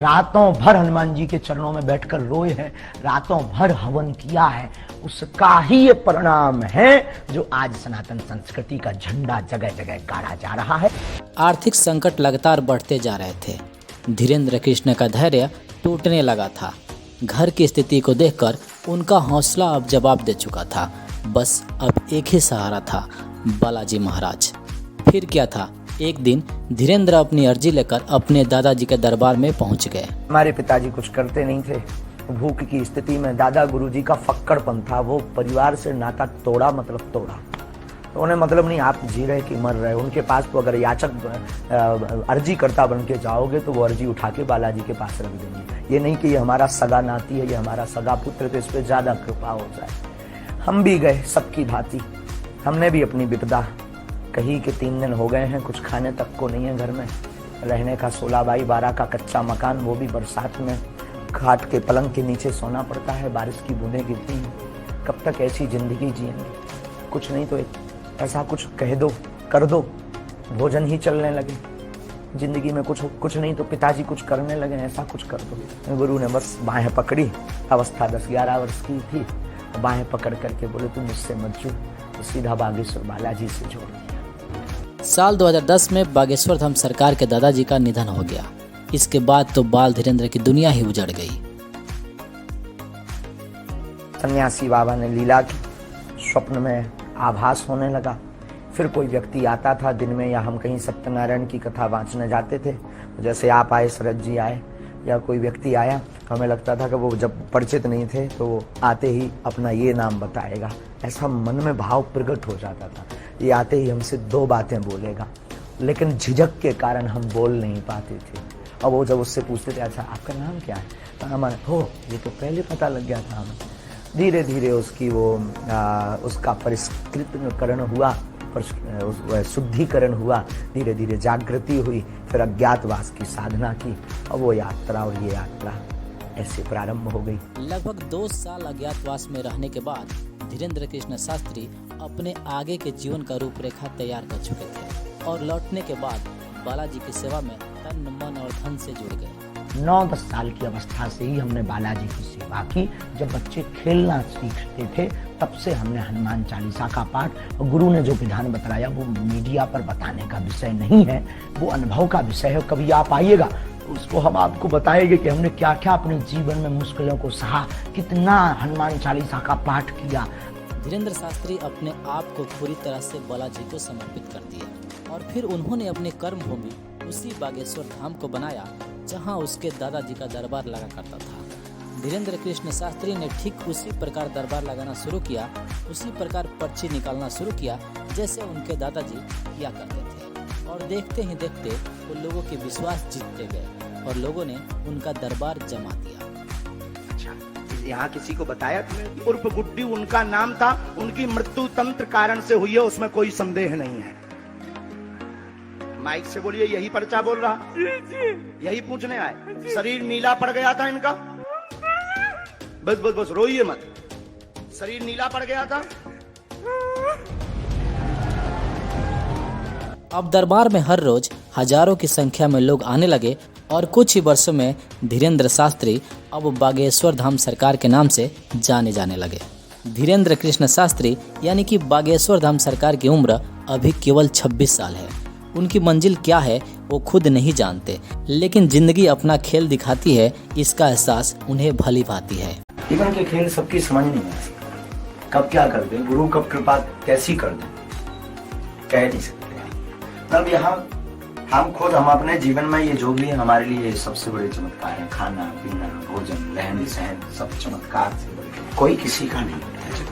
रातों भर हनुमान जी के चरणों में बैठकर रोए हैं, रातों भर हवन किया है, उसका ही ये परिणाम है जो आज सनातन संस्कृति का झंडा जगह जगह गाड़ा जा रहा है। आर्थिक संकट लगातार बढ़ते जा रहे थे। धीरेन्द्र कृष्ण का धैर्य टूटने लगा था। घर की स्थिति को देखकर उनका हौसला अब जवाब दे चुका था। बस अब एक ही सहारा था, बालाजी महाराज। फिर क्या था, एक दिन धीरेन्द्र अपनी अर्जी लेकर अपने दादाजी के दरबार में पहुंच गए। हमारे पिताजी कुछ करते नहीं थे। भूख की स्थिति में दादा गुरुजी का फक्कड़पन था। वो परिवार से नाता तोड़ा, मतलब तोड़ा। तो उन्हें मतलब नहीं आप जी रहे कि मर रहे। उनके पास तो अगर याचक अर्जी करता बन के जाओगे तो वो अर्जी उठा के बालाजी के पास रख देंगे। ये नहीं कि ये हमारा सगा नाती है, ये हमारा सगा पुत्र, तो इस पर ज्यादा कृपा हो जाए। हम भी गए सबकी भांति। हमने भी अपनी विपदा कहीं के 3 दिन हो गए हैं, कुछ खाने तक को नहीं है घर में। रहने का 16 बाई 12 का कच्चा मकान, वो भी बरसात में खाट के पलंग के नीचे सोना पड़ता है, बारिश की बूंदें गिरती हैं। कब तक ऐसी जिंदगी जिएंगे? कुछ नहीं तो ऐसा कुछ कह दो, कर दो, भोजन ही चलने लगे। जिंदगी में कुछ नहीं तो पिताजी कुछ करने लगे, ऐसा कुछ कर दो। गुरु ने बस बाहें पकड़ी। अवस्था 10-11 वर्ष की थी। बाहें पकड़ करके बोले तू मुझसे मत जुड़, तो सीधा बागेश्वर बालाजी से जोड़ दिया। साल 2010 में बागेश्वर धाम सरकार के दादाजी का निधन हो गया। इसके बाद तो बाल धीरेन्द्र की दुनिया ही उजड़ गई। सन्यासी बाबा ने लीला की, स्वप्न में आभास होने लगा। फिर कोई व्यक्ति आता था दिन में, या हम कहीं सत्यनारायण की कथा वांचने जाते थे, जैसे आप आए, शरद जी आए, या कोई व्यक्ति आया, हमें लगता था कि वो जब परिचित नहीं थे तो वो आते ही अपना ये नाम बताएगा। ऐसा मन में भाव प्रकट हो जाता था। ये आते ही हमसे 2 बातें बोलेगा, लेकिन झिझक के कारण हम बोल नहीं पाते थे। और वो जब उससे पूछते थे अच्छा आपका नाम क्या है, तो हमारा हो ये तो पहले पता लग गया था हमें। धीरे धीरे उसकी उसका परिष्कृतकरण हुआ, शुद्धिकरण हुआ, धीरे धीरे जागृति हुई, फिर अज्ञातवास की साधना की, और वो यात्रा और ये यात्रा ऐसे प्रारंभ हो गई। लगभग 2 साल अज्ञातवास में रहने के बाद धीरेन्द्र कृष्ण शास्त्री अपने आगे के जीवन का रूपरेखा तैयार कर चुके थे और लौटने के बाद बालाजी की सेवा में तन मन और धन से जुड़ गए। 9-10 साल की अवस्था से ही हमने बालाजी की सेवा की। जब बच्चे खेलना सीखते थे तब से हमने हनुमान चालीसा का पाठ, और गुरु ने जो विधान बताया वो मीडिया पर बताने का विषय नहीं है, वो अनुभव का विषय है। कभी आप आइएगा तो उसको हम आपको बताएंगे कि हमने क्या क्या अपने जीवन में मुश्किलों को सहा, कितना हनुमान चालीसा का पाठ किया। धीरेन्द्र शास्त्री अपने आप को पूरी तरह से बालाजी को समर्पित कर दिया और फिर उन्होंने अपनी कर्म भूमि उसी बागेश्वर धाम को बनाया जहां उसके दादाजी का दरबार लगा करता था। धीरेन्द्र कृष्ण शास्त्री ने ठीक उसी प्रकार दरबार लगाना शुरू किया, उसी प्रकार पर्ची निकालना शुरू किया जैसे उनके दादाजी किया करते थे। और देखते ही देखते वो लोगों के विश्वास जीतते गए और लोगों ने उनका दरबार जमा दिया। अच्छा, यहाँ किसी को बताया तुमने? उर्फ गुड्डी उनका नाम था। उनकी मृत्यु तंत्र कारण से हुई है, उसमें कोई संदेह नहीं है। माइक से बोलिए, यही पर्चा बोल रहा, यही पूछने आए। शरीर नीला पड़ गया था इनका, बस बस बस रोइए मत। शरीर नीला पड़ गया था। अब दरबार में हर रोज हजारों की संख्या में लोग आने लगे और कुछ ही वर्षों में धीरेन्द्र शास्त्री अब बागेश्वर धाम सरकार के नाम से जाने जाने लगे। धीरेन्द्र कृष्ण शास्त्री यानी कि बागेश्वर धाम सरकार की उम्र अभी केवल 26 साल है। उनकी मंजिल क्या है वो खुद नहीं जानते, लेकिन जिंदगी अपना खेल दिखाती है, इसका एहसास उन्हें भली भांति है। जीवन के खेल सबकी समझ नहीं आती, कब क्या कर दे गुरु, कब कृपा कैसी कर दे, कह नहीं सकते। तब यहाँ हम अपने जीवन में ये जो भी है हमारे लिए सबसे बड़े चमत्कार है। खाना पीना, भोजन, रहन सहन, सब चमत्कार से कोई किसी का नहीं।